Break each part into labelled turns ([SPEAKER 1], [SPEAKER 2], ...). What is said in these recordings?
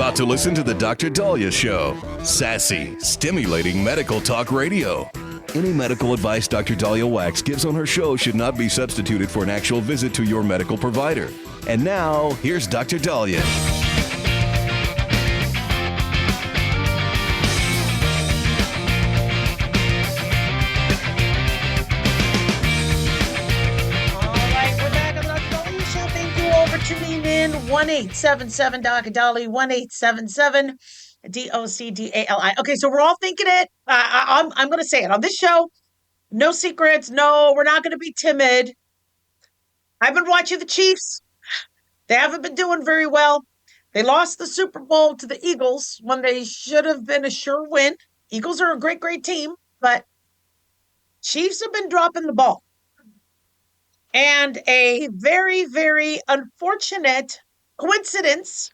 [SPEAKER 1] about to listen to the Dr. Dahlia Show. Sassy, stimulating medical talk radio. Any medical advice Dr. Dahlia Wax gives on her show should not be substituted for an actual visit to your medical provider. And now, here's Dr. Dahlia.
[SPEAKER 2] Tuning in 1-877-Dr. 1-877 DOCDALI. Okay, so we're all thinking it. I'm going to say it on this show. No secrets. No, we're not going to be timid. I've been watching the Chiefs. They haven't been doing very well. They lost the Super Bowl to the Eagles when they should have been a sure win. Eagles are a great, great team, but Chiefs have been dropping the ball. And a very, very unfortunate coincidence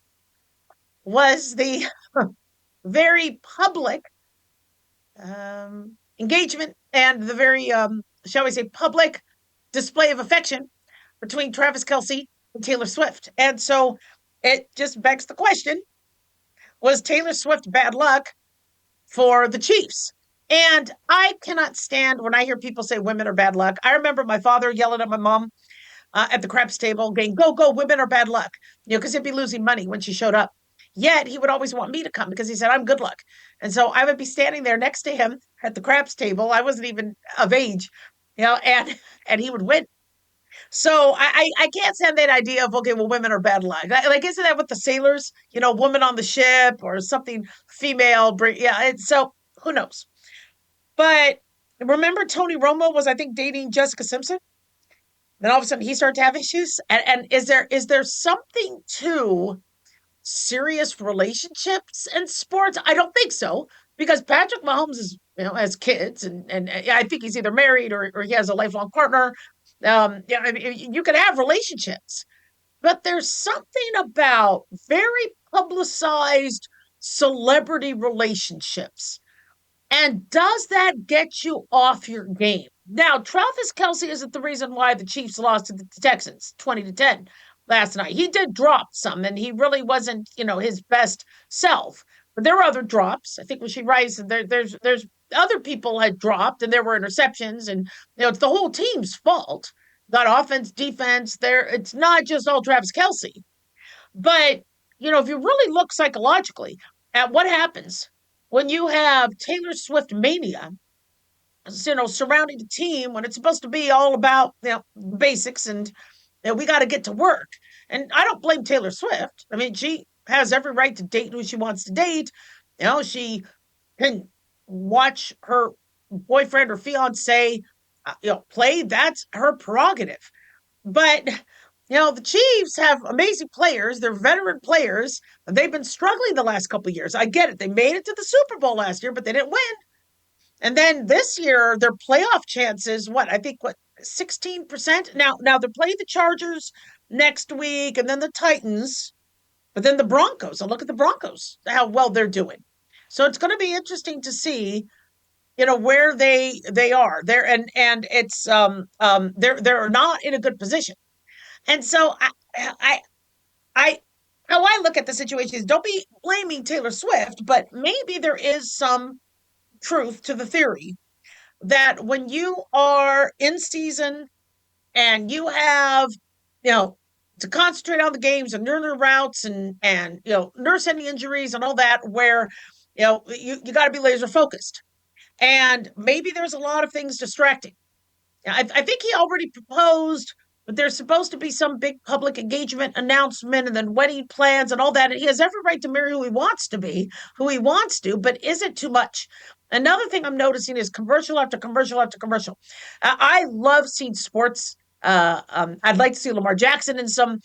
[SPEAKER 2] was the very public engagement and the very, shall we say, public display of affection between Travis Kelce and Taylor Swift. And so it just begs the question, was Taylor Swift bad luck for the Chiefs? And I cannot stand when I hear people say women are bad luck. I remember my father yelling at my mom at the craps table, going, go, go, women are bad luck, because he'd be losing money when she showed up. Yet he would always want me to come because he said, I'm good luck. And so I would be standing there next to him at the craps table. I wasn't even of age, and he would win. So I can't stand that idea of, okay, well, women are bad luck. Like, isn't that what the sailors, woman on the ship or something female? So who knows? But remember, Tony Romo was, I think, dating Jessica Simpson. Then all of a sudden he started to have issues. And is there something to serious relationships in sports? I don't think so, because Patrick Mahomes is, has kids, and I think he's either married or he has a lifelong partner. You can have relationships, but there's something about very publicized celebrity relationships. And does that get you off your game? Now, Travis Kelce isn't the reason why the Chiefs lost to the Texans 20-10 last night. He did drop some, and he really wasn't, his best self. But there were other drops. I think when she writes, there's other people had dropped, and there were interceptions, and it's the whole team's fault. Got offense, defense. It's not just all Travis Kelce. But if you really look psychologically at what happens when you have Taylor Swift mania, surrounding the team, when it's supposed to be all about basics and we got to get to work. And I don't blame Taylor Swift. I mean, she has every right to date who she wants to date. She can watch her boyfriend or fiance, play. That's her prerogative. But the Chiefs have amazing players. They're veteran players. They've been struggling the last couple of years. I get it. They made it to the Super Bowl last year, but they didn't win. And then this year, their playoff chances, 16%? Now they're playing the Chargers next week, and then the Titans, but then the Broncos. And look at the Broncos, how well they're doing. So it's going to be interesting to see, where they are there, and it's they're not in a good position. And so how I look at the situation is, don't be blaming Taylor Swift, but maybe there is some truth to the theory that when you are in season and you have, to concentrate on the games and learn their routes and nurse any injuries and all that, where, you got to be laser focused. And maybe there's a lot of things distracting. I think he already proposed, but there's supposed to be some big public engagement announcement and then wedding plans and all that. And he has every right to marry who he wants to be, who he wants to, but is it too much? Another thing I'm noticing is commercial after commercial after commercial. I love seeing sports. I'd like to see Lamar Jackson in some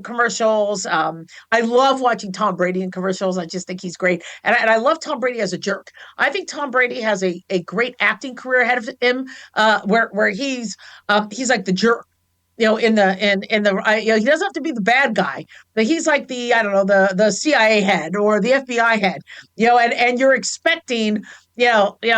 [SPEAKER 2] commercials. I love watching Tom Brady in commercials. I just think he's great. And I love Tom Brady as a jerk. I think Tom Brady has a great acting career ahead of him, where he's like the jerk. he doesn't have to be the bad guy, but he's like I don't know, the CIA head or the FBI head, and you're expecting,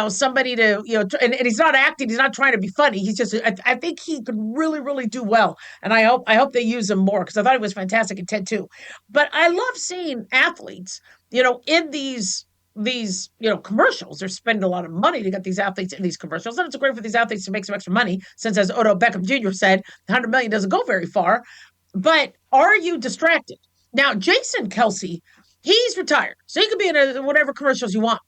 [SPEAKER 2] somebody to, and he's not acting, he's not trying to be funny. He's just, I think he could really, really do well. And I hope they use him more because I thought he was fantastic in Ted too. But I love seeing athletes, in these commercials. They're spending a lot of money to get these athletes in these commercials, and it's great for these athletes to make some extra money, since, as Odell Beckham Jr. said, 100 million doesn't go very far. But are you distracted? Now, Jason Kelsey, he's retired, so he could be in whatever commercials you want.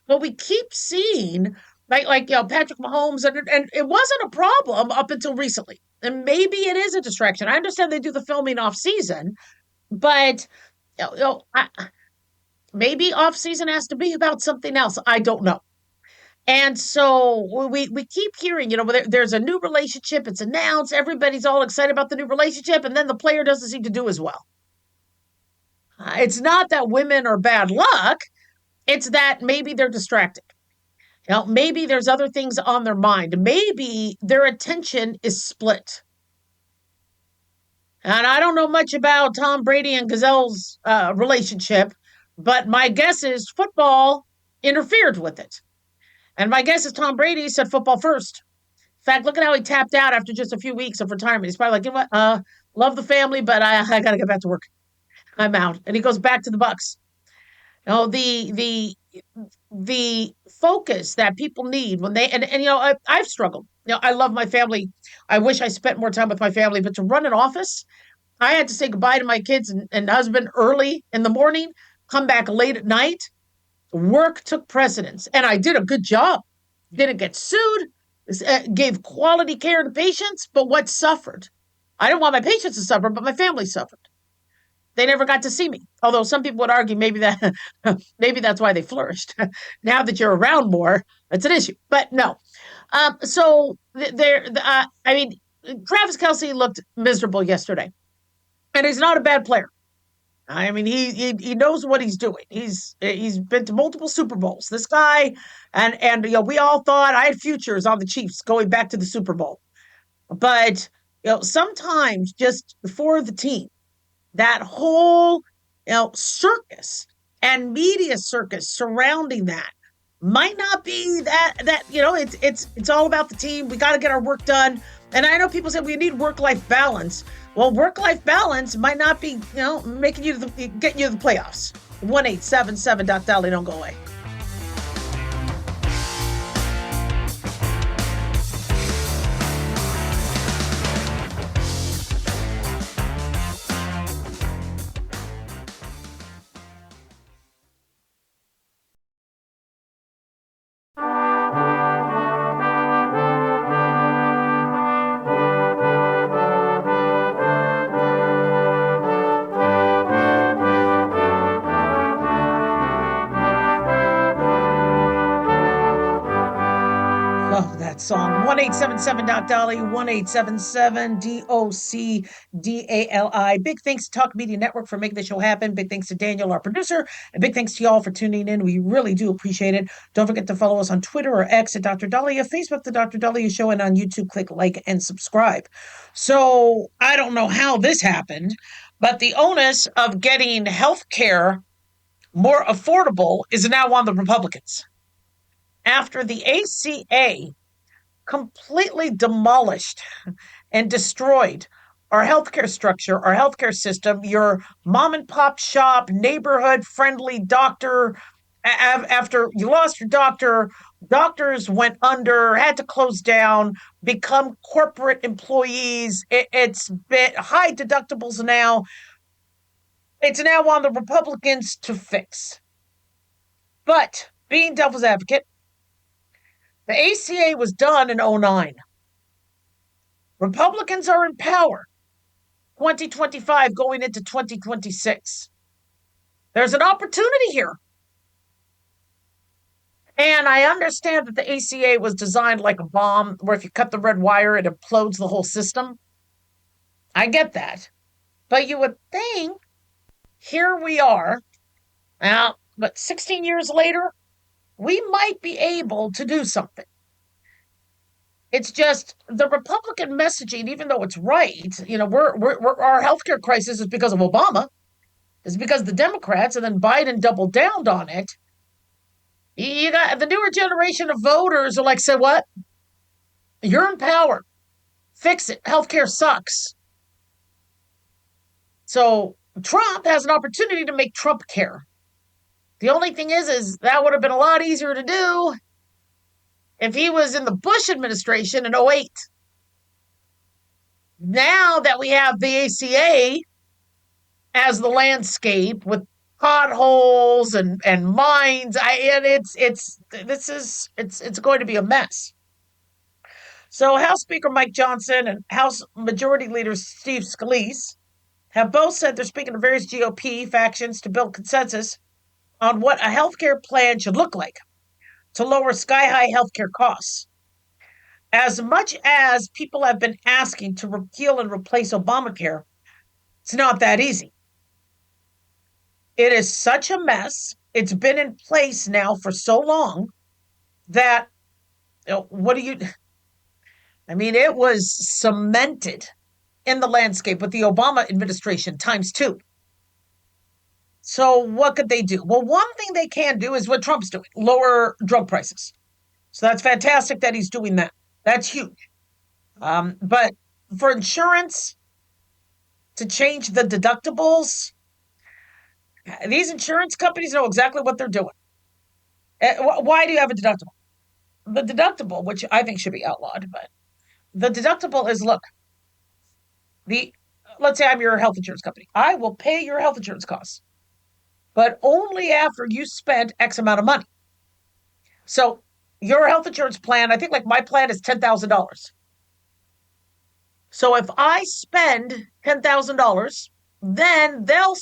[SPEAKER 2] But we keep seeing, like Patrick Mahomes, and it wasn't a problem up until recently. And maybe it is a distraction. I understand they do the filming off season, but maybe off season has to be about something else. I don't know. And so we keep hearing, there's a new relationship. It's announced. Everybody's all excited about the new relationship, and then the player doesn't seem to do as well. It's not that women are bad luck. It's that maybe they're distracted. Maybe there's other things on their mind. Maybe their attention is split. And I don't know much about Tom Brady and Gazelle's relationship, but my guess is football interfered with it. And my guess is Tom Brady said football first. In fact, look at how he tapped out after just a few weeks of retirement. He's probably like, you know what? Love the family, but I got to get back to work. I'm out. And he goes back to the Bucks. The focus that people need when they and I've struggled. I love my family. I wish I spent more time with my family, but to run an office, I had to say goodbye to my kids and husband early in the morning, come back late at night. Work took precedence, and I did a good job. Didn't get sued, gave quality care to patients, but what suffered? I didn't want my patients to suffer, but my family suffered. They never got to see me. Although some people would argue maybe that's why they flourished. Now that you're around more, it's an issue. But no. So there, I mean, Travis Kelsey looked miserable yesterday, and he's not a bad player. I mean, he knows what he's doing. He's been to multiple Super Bowls. This guy, and we all thought I had futures on the Chiefs going back to the Super Bowl, but sometimes just for the team, that whole circus and media circus surrounding that might not be that it's all about the team. We got to get our work done. And I know people say we need work-life balance. Well, work-life balance might not be making you getting you to the playoffs. 1-877 Dolly, don't go away. Love that song. 1-877 Dolly, 1-877 DOCDALI. Big thanks to Talk Media Network for making the show happen. Big thanks to Daniel, our producer. And big thanks to y'all for tuning in. We really do appreciate it. Don't forget to follow us on Twitter or X at Dr. Dahlia, Facebook, The Dr. Dahlia Show, and on YouTube, click like and subscribe. So I don't know how this happened, but the onus of getting health care more affordable is now on the Republicans. After the ACA completely demolished and destroyed our healthcare structure, our healthcare system, your mom and pop shop, neighborhood friendly doctor. After you lost your doctor, doctors went under, had to close down, become corporate employees. It's been high deductibles now. It's now on the Republicans to fix. But being devil's advocate, the ACA was done in 2009. Republicans are in power 2025 going into 2026. There's an opportunity here. And I understand that the ACA was designed like a bomb, where if you cut the red wire, it implodes the whole system. I get that. But you would think, here we are, now, but 16 years later, we might be able to do something. It's just the Republican messaging, even though it's right, we're our healthcare crisis is because of Obama, is because the Democrats, and then Biden doubled down on it. You got the newer generation of voters are like, say what? You're in power. Fix it. Healthcare sucks. So Trump has an opportunity to make Trump care. The only thing is that would have been a lot easier to do if he was in the Bush administration in '08. Now that we have the ACA as the landscape with potholes and mines, and it's going to be a mess. So House Speaker Mike Johnson and House Majority Leader Steve Scalise have both said they're speaking to various GOP factions to build consensus on what a healthcare plan should look like to lower sky high healthcare costs. As much as people have been asking to repeal and replace Obamacare, it's not that easy. It is such a mess. It's been in place now for so long that what do you I mean, it was cemented in the landscape with the Obama administration times two. So what could they do? Well, one thing they can do is what Trump's doing, lower drug prices. So that's fantastic that he's doing that. That's huge. But for insurance to change the deductibles, these insurance companies know exactly what they're doing. Why do you have a deductible? The deductible, which I think should be outlawed, but the deductible is look, the let's say I'm your health insurance company. I will pay your health insurance costs, but only after you spend X amount of money. So your health insurance plan, I think like my plan is $10,000. So if I spend $10,000, then they'll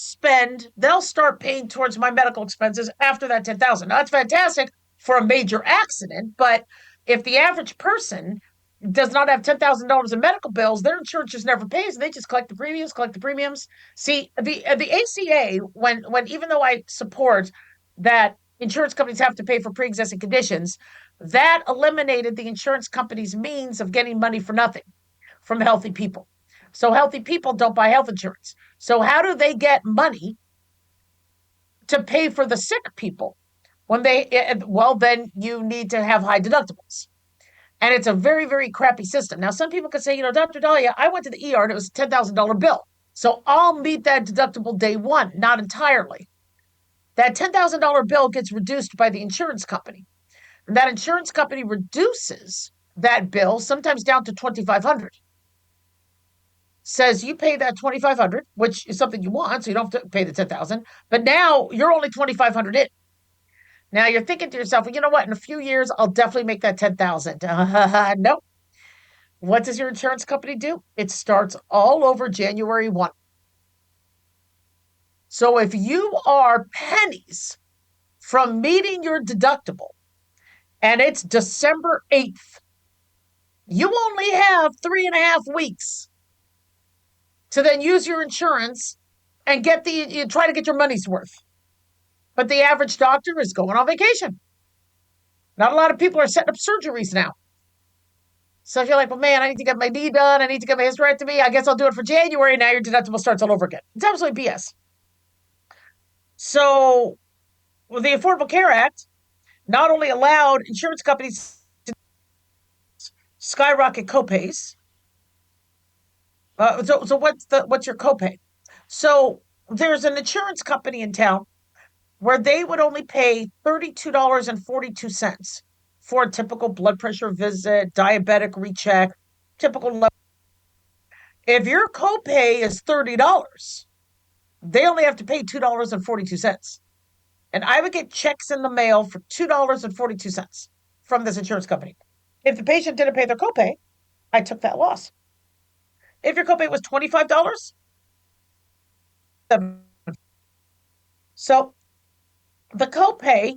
[SPEAKER 2] start paying towards my medical expenses after that 10,000. Now that's fantastic for a major accident, but if the average person does not have $10,000 in medical bills, their insurance just never pays. They just collect the premiums. See, the ACA, when even though I support that insurance companies have to pay for pre-existing conditions, that eliminated the insurance company's means of getting money for nothing from healthy people. So healthy people don't buy health insurance. So how do they get money to pay for the sick people when then you need to have high deductibles. And it's a very, very crappy system. Now, some people could say, Dr. Dahlia, I went to the ER and it was a $10,000 bill. So I'll meet that deductible day one. Not entirely. That $10,000 bill gets reduced by the insurance company. And that insurance company reduces that bill sometimes down to $2,500. Says you pay that $2,500, which is something you want, so you don't have to pay the $10,000. But now you're only $2,500 in. Now you're thinking to yourself, well, you know what? In a few years, I'll definitely make that $10,000. Nope. What does your insurance company do? It starts all over January 1. So if you are pennies from meeting your deductible and it's December 8th, you only have 3.5 weeks to then use your insurance and you try to get your money's worth. But the average doctor is going on vacation. Not a lot of people are setting up surgeries now. So if you're like, well, man, I need to get my knee done. I need to get my hysterectomy. I guess I'll do it for January. Now your deductible starts all over again. It's absolutely BS. So the Affordable Care Act not only allowed insurance companies to skyrocket copays. So what's your copay? So there's an insurance company in town where they would only pay $32.42 for a typical blood pressure visit, diabetic recheck, typical level. If your copay is $30, they only have to pay $2.42. And I would get checks in the mail for $2.42 from this insurance company. If the patient didn't pay their copay, I took that loss. If your copay was $25, so the copay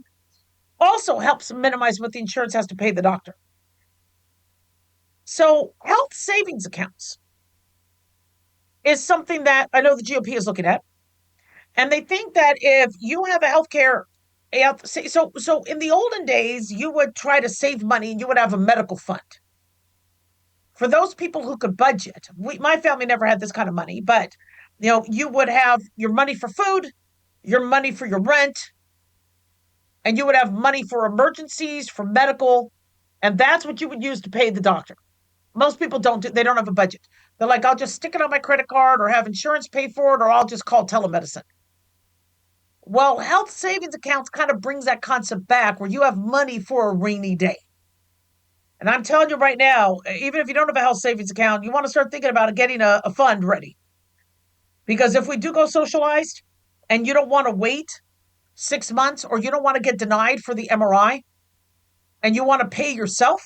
[SPEAKER 2] also helps minimize what the insurance has to pay the doctor. So health savings accounts is something that I know the GOP is looking at. And they think that if you have a healthcare, so in the olden days, you would try to save money and you would have a medical fund. For those people who could budget, my family never had this kind of money, but you would have your money for food, your money for your rent, and you would have money for emergencies, for medical, and that's what you would use to pay the doctor. Most people they don't have a budget. They're like, I'll just stick it on my credit card or have insurance pay for it, or I'll just call telemedicine. Well, health savings accounts kind of brings that concept back where you have money for a rainy day. And I'm telling you right now, even if you don't have a health savings account, you want to start thinking about getting a fund ready. Because if we do go socialized and you don't want to wait 6 months or you don't want to get denied for the MRI and you want to pay yourself,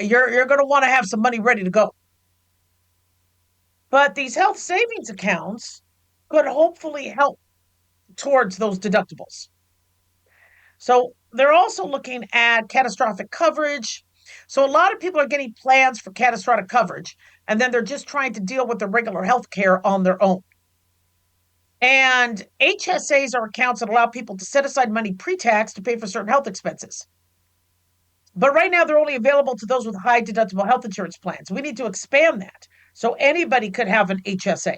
[SPEAKER 2] you're going to want to have some money ready to go. But these health savings accounts could hopefully help towards those deductibles. So they're also looking at catastrophic coverage. So a lot of people are getting plans for catastrophic coverage, and then they're just trying to deal with the regular health care on their own. And HSAs are accounts that allow people to set aside money pre-tax to pay for certain health expenses. But right now, they're only available to those with high deductible health insurance plans. We need to expand that so anybody could have an HSA.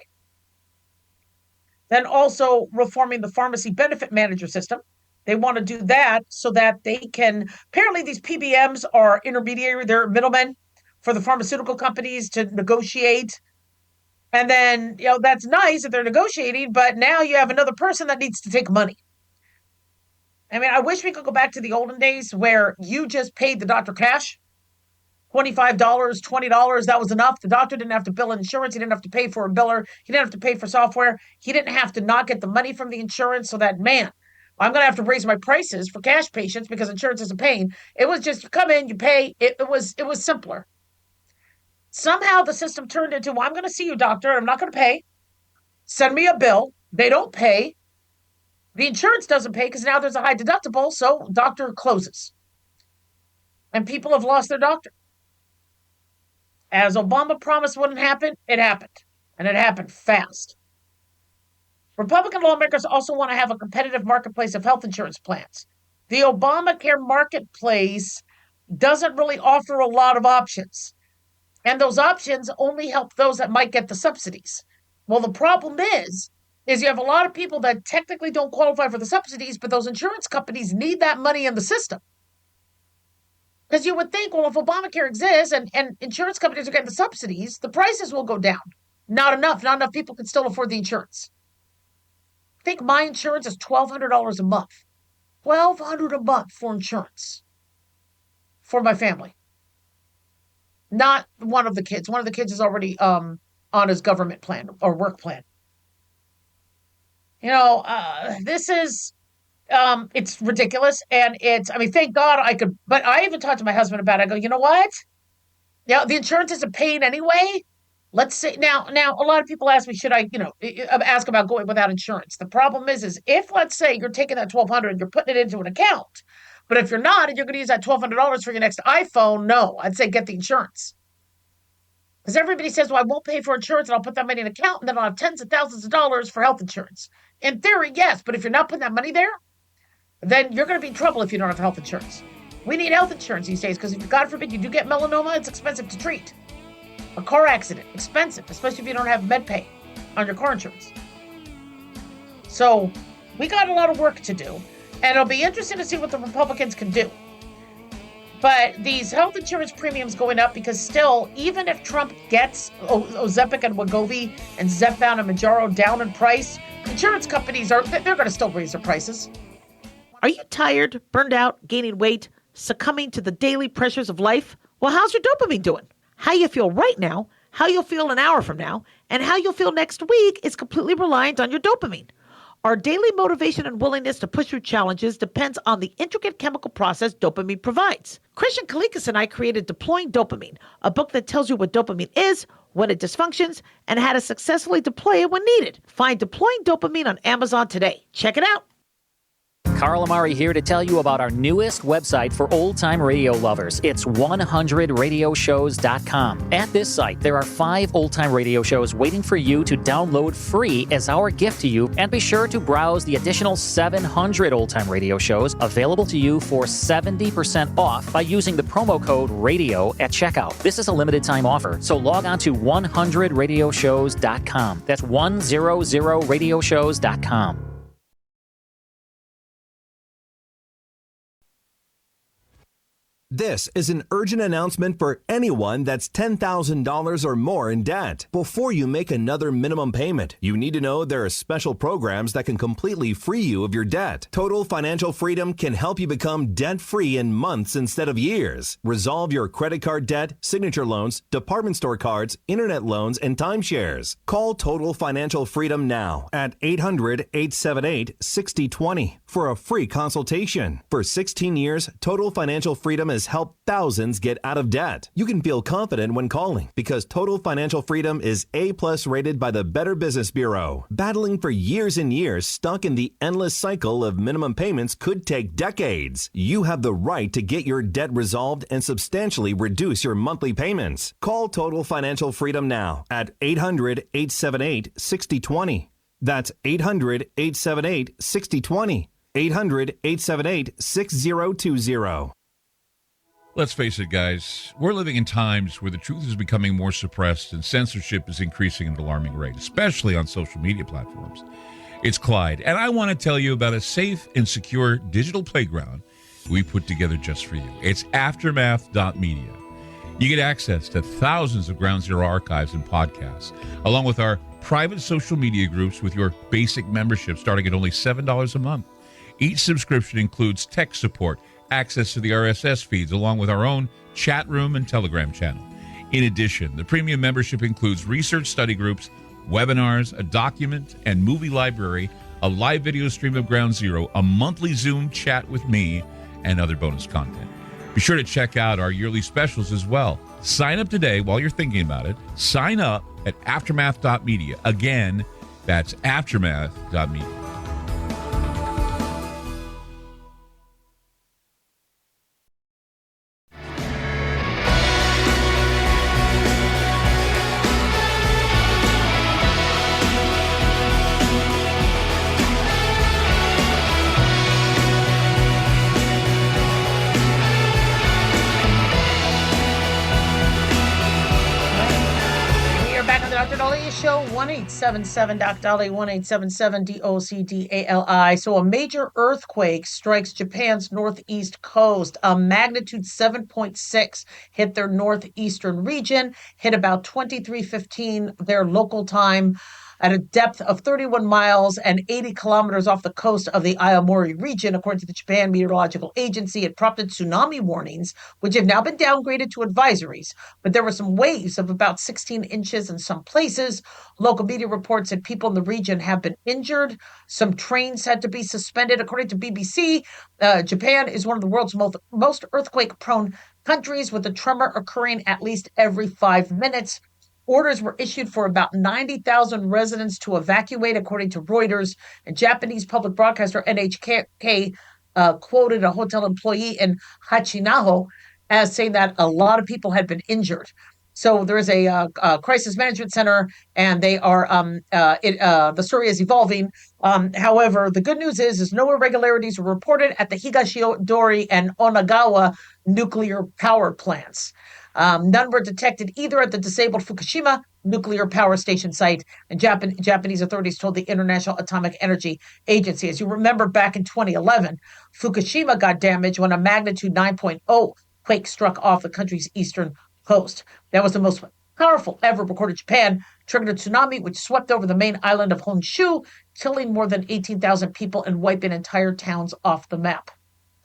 [SPEAKER 2] Then also reforming the pharmacy benefit manager system. They want to do that so that they can, apparently these PBMs are intermediary, they're middlemen for the pharmaceutical companies to negotiate. And then, that's nice if they're negotiating, but now you have another person that needs to take money. I mean, I wish we could go back to the olden days where you just paid the doctor cash. $25, $20, that was enough. The doctor didn't have to bill insurance. He didn't have to pay for a biller. He didn't have to pay for software. He didn't have to not get the money from the insurance so that, man, I'm going to have to raise my prices for cash patients because insurance is a pain. It was just, you come in, you pay. It was simpler. Somehow the system turned into, well, I'm going to see you, doctor, and I'm not going to pay. Send me a bill. They don't pay. The insurance doesn't pay because now there's a high deductible, so doctor closes. And people have lost their doctor. As Obama promised wouldn't happen, it happened. And it happened fast. Republican lawmakers also want to have a competitive marketplace of health insurance plans. The Obamacare marketplace doesn't really offer a lot of options. And those options only help those that might get the subsidies. Well, the problem is you have a lot of people that technically don't qualify for the subsidies, but those insurance companies need that money in the system. Because you would think, well, if Obamacare exists and insurance companies are getting the subsidies, the prices will go down. Not enough. Not enough people can still afford the insurance. I think my insurance is $1,200 a month. $1,200 a month for insurance for my family. Not one of the kids. One of the kids is already on his government plan or work plan. This is... it's ridiculous. And thank God I could, but I even talked to my husband about it. I go, you know what? The insurance isn't paying anyway. Let's say now, a lot of people ask me, should I, ask about going without insurance? The problem is if let's say you're taking that $1,200 and you're putting it into an account, but if you're not, and you're going to use that $1,200 for your next iPhone, no, I'd say get the insurance. Because everybody says, well, I won't pay for insurance and I'll put that money in an account and then I'll have tens of thousands of dollars for health insurance. In theory, yes, but if you're not putting that money there, then you're going to be in trouble if you don't have health insurance. We need health insurance these days because if, God forbid, you do get melanoma, it's expensive to treat. A car accident, expensive, especially if you don't have MedPay on your car insurance. So we got a lot of work to do, and it'll be interesting to see what the Republicans can do. But these health insurance premiums going up because still, even if Trump gets Ozempic and Wegovy and Zepbound and Mounjaro down in price, insurance companies they're going to still raise their prices. Are you tired, burned out, gaining weight, succumbing to the daily pressures of life? Well, how's your dopamine doing? How you feel right now, how you'll feel an hour from now, and how you'll feel next week is completely reliant on your dopamine. Our daily motivation and willingness to push through challenges depends on the intricate chemical process dopamine provides. Christian Kalikas and I created Deploying Dopamine, a book that tells you what dopamine is, when it dysfunctions, and how to successfully deploy it when needed. Find Deploying Dopamine on Amazon today. Check it out.
[SPEAKER 3] Carl Amari here to tell you about our newest website for old-time radio lovers. It's 100radioshows.com. At this site, there are 5 old-time radio shows waiting for you to download free as our gift to you, and be sure to browse the additional 700 old-time radio shows available to you for 70% off by using the promo code RADIO at checkout. This is a limited time offer, so log on to 100radioshows.com. That's 100radioshows.com.
[SPEAKER 4] This is an urgent announcement for anyone that's $10,000 or more in debt. Before you make another minimum payment, you need to know there are special programs that can completely free you of your debt. Total Financial Freedom can help you become debt-free in months instead of years. Resolve your credit card debt, signature loans, department store cards, internet loans, and timeshares. Call Total Financial Freedom now at 800-878-6020 for a free consultation. For 16 years, Total Financial Freedom has helped thousands get out of debt. You can feel confident when calling because Total Financial Freedom is A+ rated by the Better Business Bureau. Battling for years and years, stuck in the endless cycle of minimum payments could take decades. You have the right to get your debt resolved and substantially reduce your monthly payments. Call Total Financial Freedom now at 800-878-6020. That's 800-878-6020. 800-878-6020.
[SPEAKER 5] Let's face it, guys, we're living in times where the truth is becoming more suppressed and censorship is increasing at an alarming rate, especially on social media platforms. It's Clyde, and I want to tell you about a safe and secure digital playground we put together just for you. It's aftermath.media. You get access to thousands of Ground Zero archives and podcasts, along with our private social media groups with your basic membership starting at only $7 a month. Each subscription includes tech support, access to the RSS feeds, along with our own chat room and Telegram channel. In addition, the premium membership includes research study groups, webinars, a document and movie library, a live video stream of Ground Zero, a monthly Zoom chat with me, and other bonus content. Be sure to check out our yearly specials as well. Sign up today while you're thinking about it. Sign up at aftermath.media. Again, that's aftermath.media.
[SPEAKER 2] Show 1-877-DOC-DOLLY, 1-877-DOC-DALI. So a major earthquake strikes Japan's northeast coast. A magnitude 7.6 hit their northeastern region, hit about 23:15 their local time, at a depth of 31 miles and 80 kilometers off the coast of the Aomori region. According to the Japan Meteorological Agency, it prompted tsunami warnings, which have now been downgraded to advisories. But there were some waves of about 16 inches in some places. Local media reports that people in the region have been injured. Some trains had to be suspended. According to BBC, Japan is one of the world's most earthquake-prone countries, with a tremor occurring at least every 5 minutes. Orders were issued for about 90,000 residents to evacuate, according to Reuters. And Japanese public broadcaster NHK quoted a hotel employee in Hachinaho as saying that a lot of people had been injured. So there is a crisis management center, and they are the story is evolving. However, the good news is no irregularities were reported at the Higashidori and Onagawa nuclear power plants. None were detected either at the disabled Fukushima nuclear power station site, and Japanese authorities told the International Atomic Energy Agency. As you remember, back in 2011, Fukushima got damaged when a magnitude 9.0 quake struck off the country's eastern coast. That was the most powerful ever recorded in Japan, triggered a tsunami which swept over the main island of Honshu, killing more than 18,000 people and wiping entire towns off the map.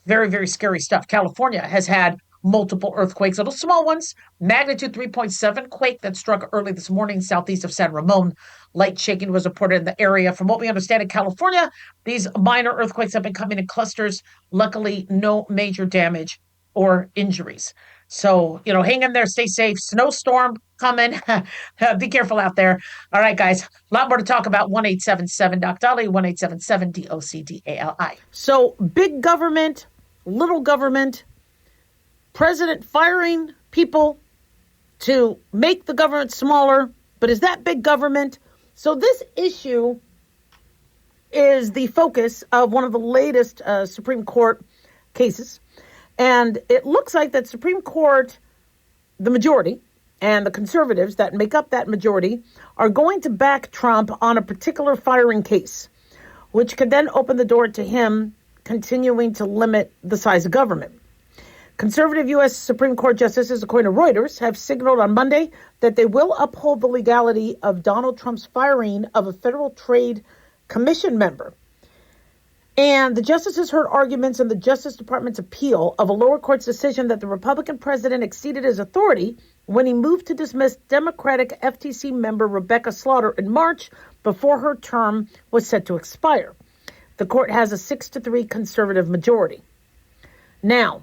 [SPEAKER 2] Very, very scary stuff. California has had multiple earthquakes, little small ones. Magnitude 3.7 quake that struck early this morning southeast of San Ramon. Light shaking was reported in the area. From what we understand in California, these minor earthquakes have been coming in clusters. Luckily, no major damage or injuries. So, hang in there, stay safe. Snowstorm coming. Be careful out there. All right, guys, a lot more to talk about. 1-877-DOC-DOLLY, 1-877-DOCDALI. So, big government, little government, president firing people to make the government smaller. But is that big government? So this issue is the focus of one of the latest Supreme Court cases. And it looks like that Supreme Court, the majority, and the conservatives that make up that majority are going to back Trump on a particular firing case, which could then open the door to him continuing to limit the size of government. Conservative U.S. Supreme Court justices, according to Reuters, have signaled on Monday that they will uphold the legality of Donald Trump's firing of a Federal Trade Commission member. And the justices heard arguments in the Justice Department's appeal of a lower court's decision that the Republican president exceeded his authority when he moved to dismiss Democratic FTC member Rebecca Slaughter in March before her term was set to expire. The court has a 6-3 conservative majority. Now,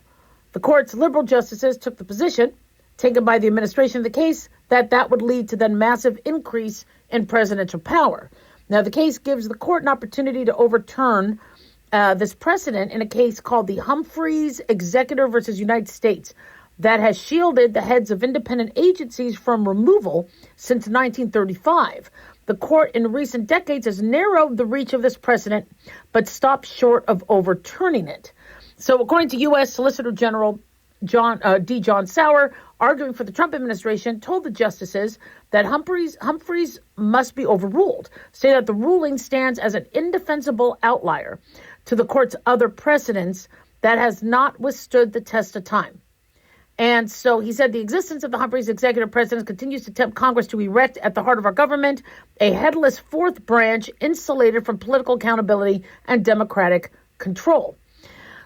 [SPEAKER 2] the court's liberal justices took the position, taken by the administration of the case, that would lead to then massive increase in presidential power. Now, the case gives the court an opportunity to overturn this precedent in a case called the Humphreys Executor versus United States that has shielded the heads of independent agencies from removal since 1935. The court in recent decades has narrowed the reach of this precedent, but stopped short of overturning it. So according to U.S. Solicitor General John Sauer, arguing for the Trump administration, told the justices that Humphreys must be overruled, saying that the ruling stands as an indefensible outlier to the court's other precedents that has not withstood the test of time. And so he said the existence of the Humphreys executive precedent continues to tempt Congress to erect at the heart of our government a headless fourth branch insulated from political accountability and democratic control.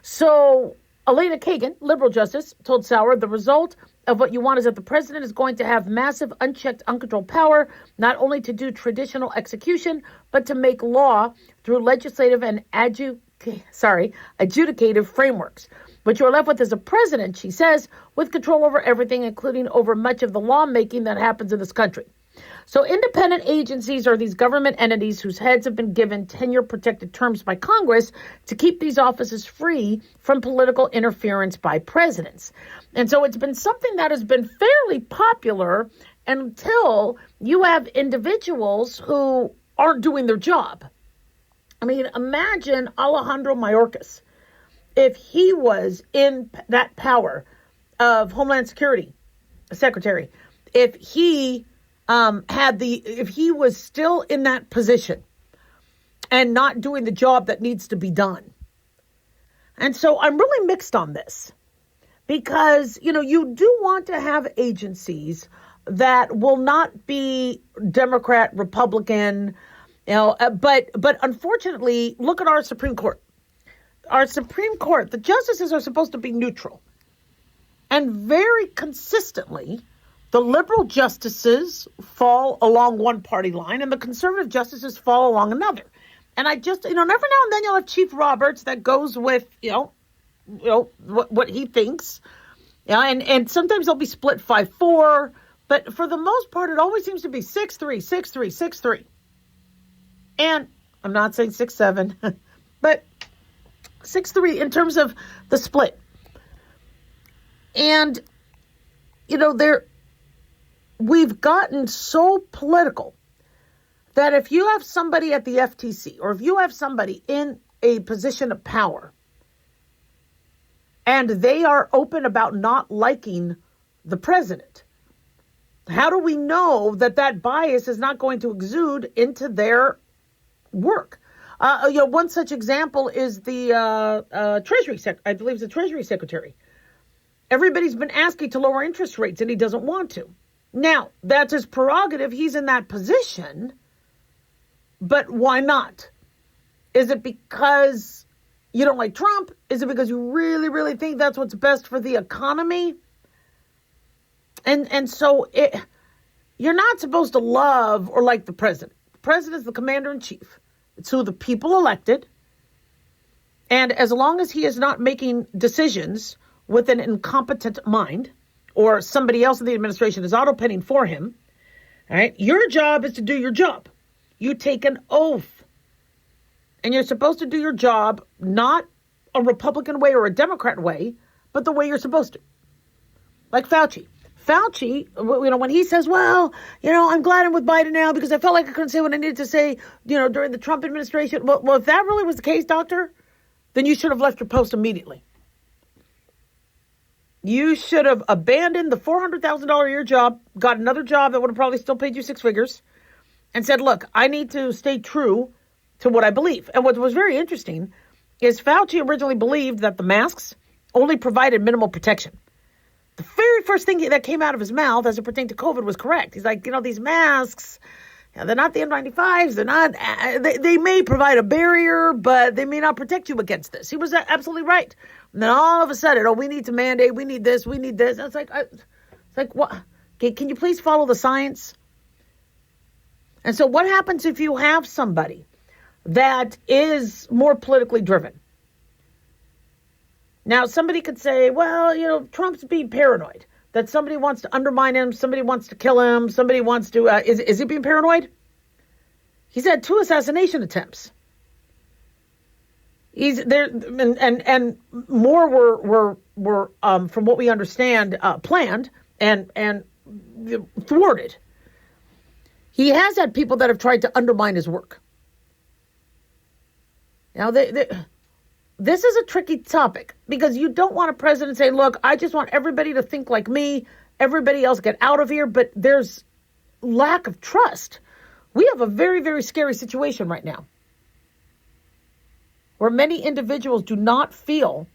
[SPEAKER 2] So Elena Kagan, liberal justice, told Sauer the result of what you want is that the president is going to have massive, unchecked, uncontrolled power, not only to do traditional execution, but to make law through legislative and adjudicative frameworks. What you're left with is a president, she says, with control over everything, including over much of the lawmaking that happens in this country. So independent agencies are these government entities whose heads have been given tenure-protected terms by Congress to keep these offices free from political interference by presidents. And so it's been something that has been fairly popular until you have individuals who aren't doing their job. I mean, imagine Alejandro Mayorkas, if he was in that power of Homeland Security Secretary, if he was still in that position and not doing the job that needs to be done. And so I'm really mixed on this because, you do want to have agencies that will not be Democrat, Republican, but unfortunately, look at our Supreme Court. Our Supreme Court, the justices are supposed to be neutral. And very consistently, the liberal justices fall along one party line and the conservative justices fall along another. And I just, every now and then you'll have Chief Roberts that goes with, what he thinks. And sometimes they'll be split 5-4. But for the most part, it always seems to be 6-3, 6-3, 6-3. And I'm not saying 6-7, but 6-3 in terms of the split. And, we've gotten so political that if you have somebody at the FTC or if you have somebody in a position of power and they are open about not liking the president, how do we know that bias is not going to exude into their work? One such example is the Treasury I believe it's the Treasury Secretary. Everybody's been asking to lower interest rates and he doesn't want to. Now, that's his prerogative. He's in that position. But why not? Is it because you don't like Trump? Is it because you really, really think that's what's best for the economy? And so you're not supposed to love or like the president. The president is the commander-in-chief. It's who the people elected. And as long as he is not making decisions with an incompetent mind, or somebody else in the administration is auto-penning for him, all right, your job is to do your job. You take an oath. And you're supposed to do your job not a Republican way or a Democrat way, but the way you're supposed to. Like Fauci. Fauci, when he says, well, I'm glad I'm with Biden now because I felt like I couldn't say what I needed to say, during the Trump administration. Well, if that really was the case, doctor, then you should have left your post immediately. You should have abandoned the $400,000 a year job, got another job that would have probably still paid you six figures, and said, look, I need to stay true to what I believe. And what was very interesting is Fauci originally believed that the masks only provided minimal protection. The very first thing that came out of his mouth as it pertained to COVID was correct. He's like, these masks, they're not the N95s. They're not, they may provide a barrier, but they may not protect you against this. He was absolutely right. And then all of a sudden, we need to mandate, we need this, we need this. And it's like, what? Okay, can you please follow the science? And so what happens if you have somebody that is more politically driven? Now, somebody could say, well, Trump's being paranoid, that somebody wants to undermine him, somebody wants to kill him, somebody wants to, is he being paranoid? He's had 2 assassination attempts. He's there, and more were from what we understand, planned and thwarted. He has had people that have tried to undermine his work. Now, this is a tricky topic because you don't want a president saying, look, I just want everybody to think like me. Everybody else get out of here. But there's lack of trust. We have a very, very scary situation right now where many individuals do not feel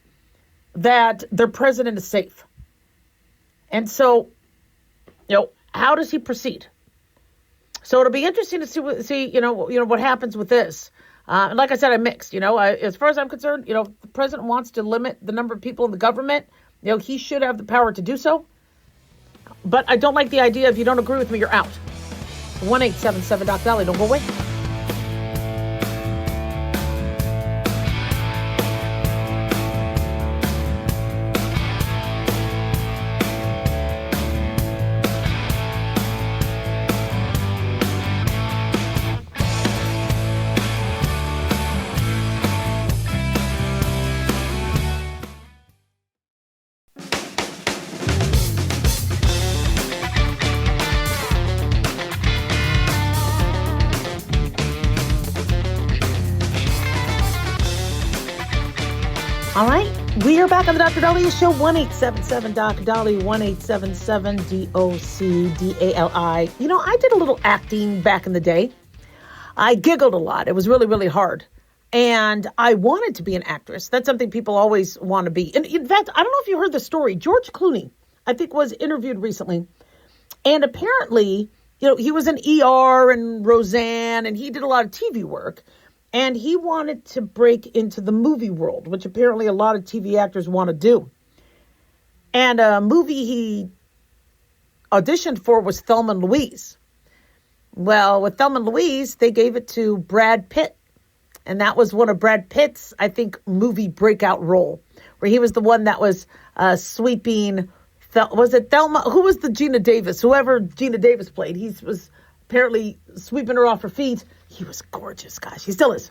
[SPEAKER 2] that their president is safe. And so, how does he proceed? So it'll be interesting to see what happens with this. And like I said, I'm mixed. As far as I'm concerned, if the president wants to limit the number of people in the government, he should have the power to do so. But I don't like the idea if you don't agree with me, you're out. 1-877-DOC-DOLLY. Don't go away. All right, we are back on the Dr. Daliah Show, 1-877-DOC-DOLLY, 1-877-DOC-DALI. I did a little acting back in the day. I giggled a lot. It was really, really hard. And I wanted to be an actress. That's something people always want to be. And in fact, I don't know if you heard the story. George Clooney, I think, was interviewed recently. And apparently, he was in ER and Roseanne, and he did a lot of TV work. And he wanted to break into the movie world, which apparently a lot of TV actors want to do. And a movie he auditioned for was Thelma and Louise. Well, with Thelma and Louise, they gave it to Brad Pitt. And that was one of Brad Pitt's, I think, movie breakout role, where he was the one that was sweeping. Was it Thelma? Who was the Gina Davis? Whoever Gina Davis played, he was apparently sweeping her off her feet. He was gorgeous, gosh. He still is.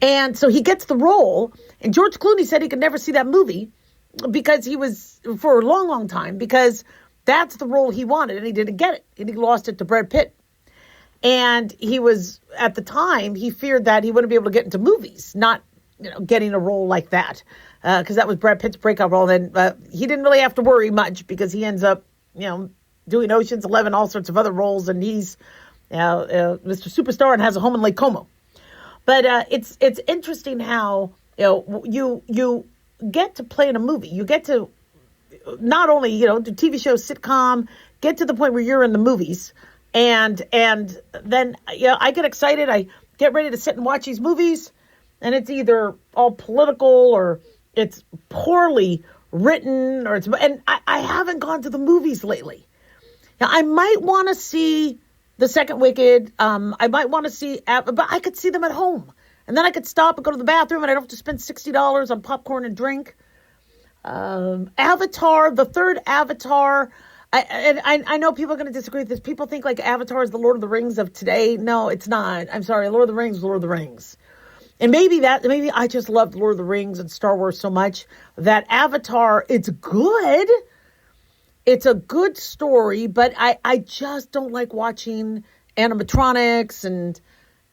[SPEAKER 2] And so he gets the role. And George Clooney said he could never see that movie because he was, for a long, long time, because that's the role he wanted. And he didn't get it. And he lost it to Brad Pitt. And he was, at the time, he feared that he wouldn't be able to get into movies, not, getting a role like that. Because that was Brad Pitt's breakout role. And he didn't really have to worry much because he ends up, doing Ocean's 11, all sorts of other roles. And he's Mr. Superstar and has a home in Lake Como. But it's interesting how you get to play in a movie. You get to not only do TV shows, sitcom, get to the point where you're in the movies, and then I get excited. I get ready to sit and watch these movies, and it's either all political or it's poorly written, and I haven't gone to the movies lately. Now I might want to see The Second Wicked. I might want to see, but I could see them at home. And then I could stop and go to the bathroom and I don't have to spend $60 on popcorn and drink. Avatar, the third Avatar. I know people are going to disagree with this. People think like Avatar is the Lord of the Rings of today. No, it's not. I'm sorry. Lord of the Rings is Lord of the Rings. And maybe I just loved Lord of the Rings and Star Wars so much that Avatar, it's good. It's a good story, but I just don't like watching animatronics and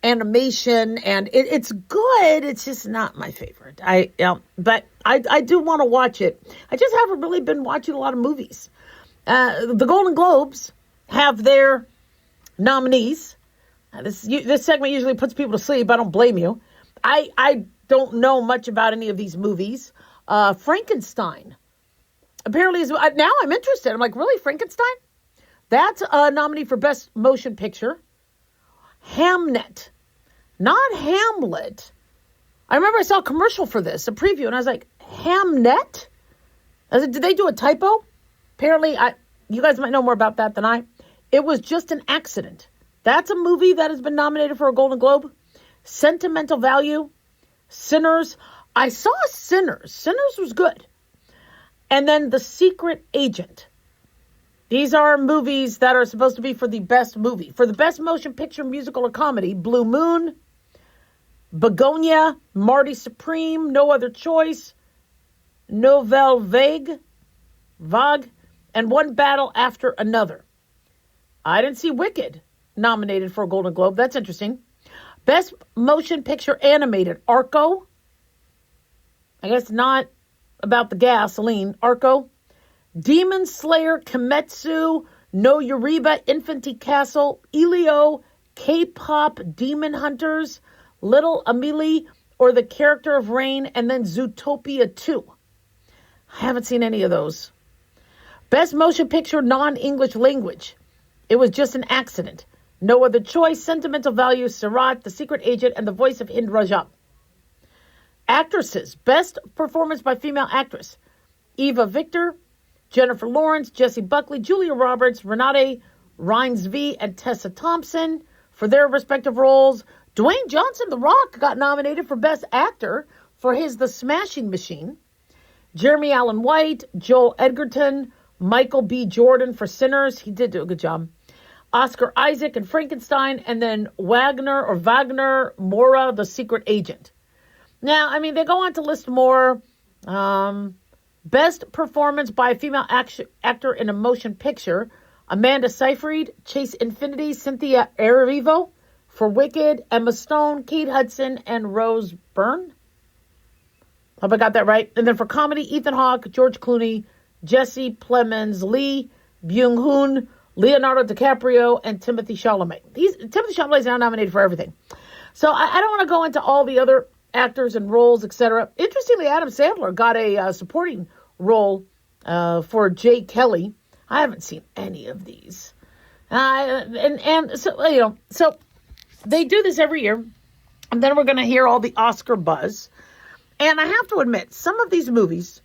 [SPEAKER 2] animation, and it's good. It's just not my favorite. But I do want to watch it. I just haven't really been watching a lot of movies. The Golden Globes have their nominees. This segment usually puts people to sleep. I don't blame you. I don't know much about any of these movies. Frankenstein apparently is, now I'm interested. I'm like, really, Frankenstein? That's a nominee for Best Motion Picture. Hamnet, not Hamlet. I remember I saw a commercial for this, a preview, and I was like, Hamnet? I said, did they do a typo? Apparently, you guys might know more about that than I. It was just an accident. That's a movie that has been nominated for a Golden Globe. Sentimental Value, Sinners. I saw Sinners. Sinners was good. And then The Secret Agent. These are movies that are supposed to be for the best movie. For the best motion picture, musical, or comedy, Blue Moon, Begonia, Marty Supreme, No Other Choice, Nouvelle Vague, and One Battle After Another. I didn't see Wicked nominated for a Golden Globe. That's interesting. Best Motion Picture Animated, Arco. I guess not about the gasoline. Arco. Demon Slayer, Kimetsu, No Yuriba, Infinity Castle, Elio, K-Pop, Demon Hunters, Little Amelie, or The Character of Rain, and then Zootopia 2. I haven't seen any of those. Best Motion Picture Non-English Language. It was just an accident. No Other Choice, Sentimental Value, Sirat, The Secret Agent, and The Voice of Hind Rajab. Actresses. Best Performance by Female Actress. Eva Victor, Jennifer Lawrence, Jessie Buckley, Julia Roberts, Renate Reinsve, and Tessa Thompson for their respective roles. Dwayne Johnson, The Rock, got nominated for Best Actor for his The Smashing Machine. Jeremy Allen White, Joel Edgerton, Michael B. Jordan for Sinners. He did do a good job. Oscar Isaac and Frankenstein, and then Wagner Mora, The Secret Agent. Now, I mean, they go on to list more. Best Performance by a Female Actor in a Motion Picture. Amanda Seyfried, Chase Infinity, Cynthia Erivo for Wicked, Emma Stone, Kate Hudson, and Rose Byrne. Hope I got that right. And then for comedy, Ethan Hawke, George Clooney, Jesse Plemons, Lee Byung-hun, Leonardo DiCaprio, and Timothy Chalamet. Timothy Chalamet is now nominated for everything. So I don't want to go into all the other actors and roles, etc. Interestingly, Adam Sandler got a supporting role for Jay Kelly. I haven't seen any of these. And so, so they do this every year. And then we're going to hear all the Oscar buzz. And I have to admit, some of these movies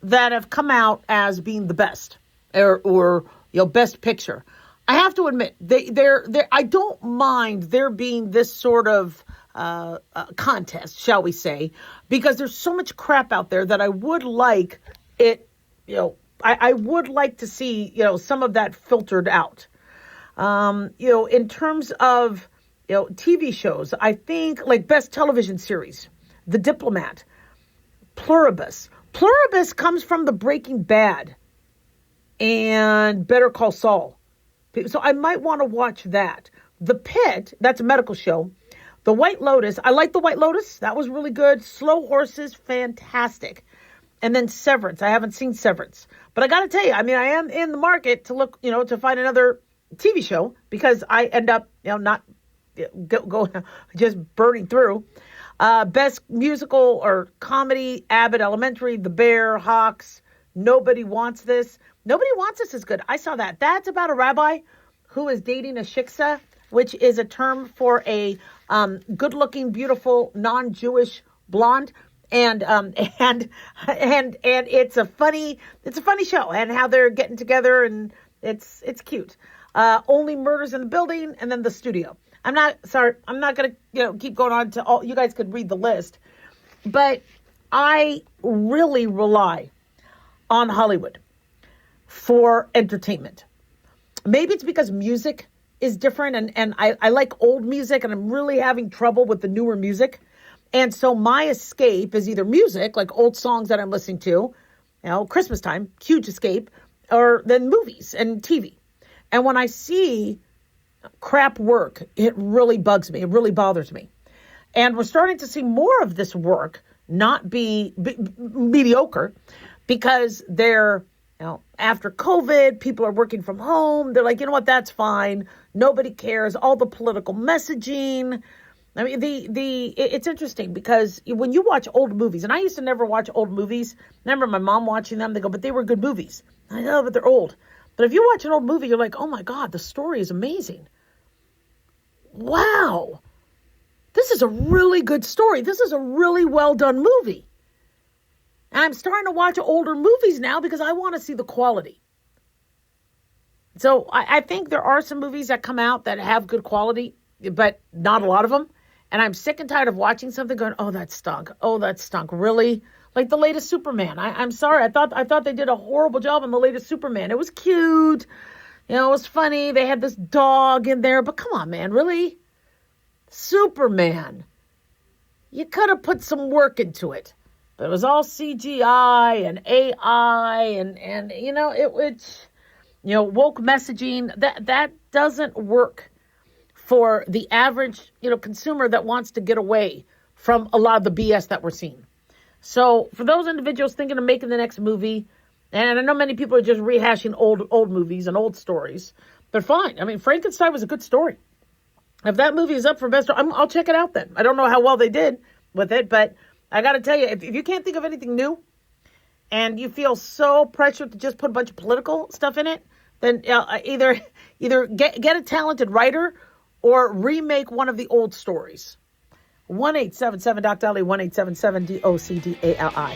[SPEAKER 2] that have come out as being the best or best picture, I have to admit, they're I don't mind there being this sort of contest, shall we say, because there's so much crap out there that I would like it, I would like to see, some of that filtered out. In terms of, TV shows, I think like best television series, The Diplomat, Pluribus. Pluribus comes from the Breaking Bad and Better Call Saul. So I might want to watch that. The Pit, that's a medical show. The White Lotus, I like The White Lotus. That was really good. Slow Horses, fantastic. And then Severance. I haven't seen Severance. But I got to tell you, I mean, I am in the market to look, to find another TV show because I end up, not go just burning through. Best musical or comedy, Abbott Elementary, The Bear, Hawks, Nobody Wants This. Nobody Wants This is good. I saw that. That's about a rabbi who is dating a shiksa, which is a term for a good-looking, beautiful, non-Jewish blonde. And it's a funny show, and how they're getting together, and it's cute. Only Murders in the Building, and then The Studio. I'm not going to keep going on to all. You guys could read the list, but I really rely on Hollywood for entertainment. Maybe it's because music is different, and I like old music, and I'm really having trouble with the newer music. And so my escape is either music, like old songs that I'm listening to, Christmas time, huge escape, or then movies and TV. And when I see crap work, it really bugs me. It really bothers me. And we're starting to see more of this work not be mediocre, because they're, after COVID, people are working from home. They're like, you know what, that's fine. Nobody cares. All the political messaging. I mean, it's interesting because when you watch old movies, and I used to never watch old movies. I remember my mom watching them. They go, but they were good movies. I know, but they're old. But if you watch an old movie, you're like, oh my God, the story is amazing. Wow. This is a really good story. This is a really well done movie. And I'm starting to watch older movies now because I want to see the quality. So I think there are some movies that come out that have good quality, but not a lot of them. And I'm sick and tired of watching something going, oh, that stunk. Oh, that stunk. Really? Like the latest Superman. I'm sorry. I thought they did a horrible job on the latest Superman. It was cute. It was funny. They had this dog in there. But come on, man. Really? Superman. You could have put some work into it. But it was all CGI and AI and woke messaging. That doesn't work for the average, consumer that wants to get away from a lot of the BS that we're seeing. So for those individuals thinking of making the next movie, and I know many people are just rehashing old movies and old stories, they're fine. I mean, Frankenstein was a good story. If that movie is up for best, I'll check it out then. I don't know how well they did with it, but I got to tell you, if you can't think of anything new and you feel so pressured to just put a bunch of political stuff in it, then either get a talented writer or remake one of the old stories. 1-877-DOC-DALI, 1-877-DOC-DALI.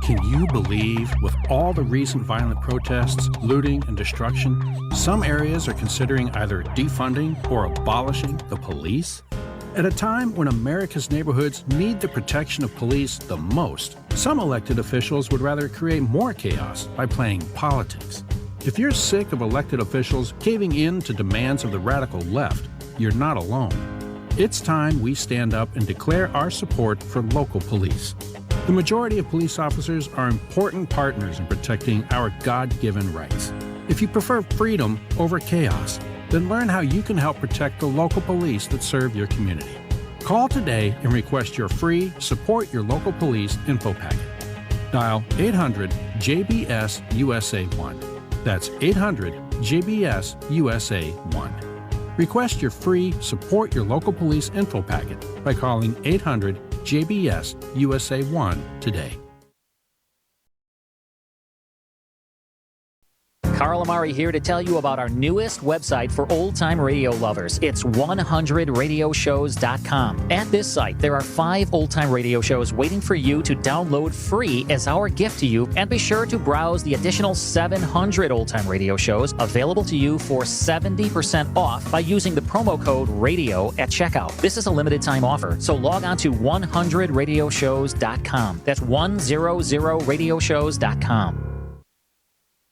[SPEAKER 6] Can you believe, with all the recent violent protests, looting, and destruction, some areas are considering either defunding or abolishing the police? At a time when America's neighborhoods need the protection of police the most, some elected officials would rather create more chaos by playing politics. If you're sick of elected officials caving in to demands of the radical left, you're not alone. It's time we stand up and declare our support for local police. The majority of police officers are important partners in protecting our God-given rights. If you prefer freedom over chaos, then learn how you can help protect the local police that serve your community. Call today and request your free Support Your Local Police info packet. Dial 800-JBS-USA-1. That's 800-JBS-USA-1. Request your free Support Your Local Police info packet by calling 800-JBS-USA-1 today.
[SPEAKER 3] Carl Amari here to tell you about our newest website for old-time radio lovers. It's 100radioshows.com. At this site, there are 5 old-time radio shows waiting for you to download free as our gift to you, and be sure to browse the additional 700 old-time radio shows available to you for 70% off by using the promo code RADIO at checkout. This is a limited-time offer, so log on to 100radioshows.com. That's 100radioshows.com.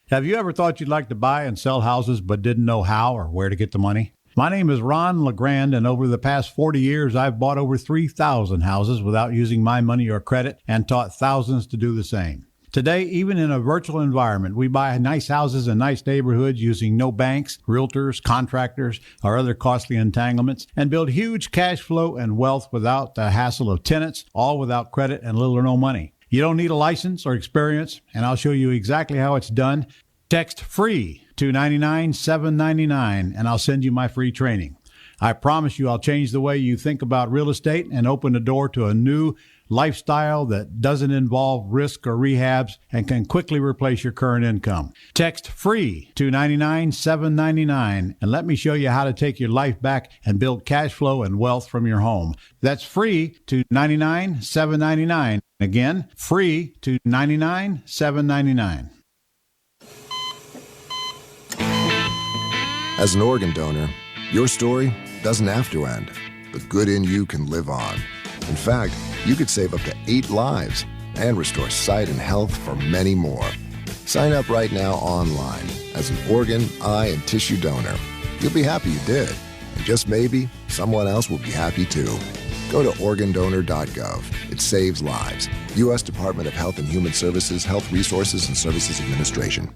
[SPEAKER 7] Have you ever thought you'd like to buy and sell houses but didn't know how or where to get the money? My name is Ron LeGrand, and over the past 40 years, I've bought over 3,000 houses without using my money or credit and taught thousands to do the same. Today, even in a virtual environment, we buy nice houses in nice neighborhoods using no banks, realtors, contractors, or other costly entanglements, and build huge cash flow and wealth without the hassle of tenants, all without credit and little or no money. You don't need a license or experience, and I'll show you exactly how it's done. Text FREE to 99-799, and I'll send you my free training. I promise you I'll change the way you think about real estate and open the door to a new lifestyle that doesn't involve risk or rehabs and can quickly replace your current income. Text FREE to 99799 and let me show you how to take your life back and build cash flow and wealth from your home. That's FREE to 99799. Again, FREE to 99799.
[SPEAKER 8] As an organ donor, your story doesn't have to end. The good in you can live on. In fact, you could save up to 8 lives and restore sight and health for many more. Sign up right now online as an organ, eye, and tissue donor. You'll be happy you did, and just maybe someone else will be happy too. Go to organdonor.gov. It saves lives. U.S. Department of Health and Human Services, Health Resources and Services Administration.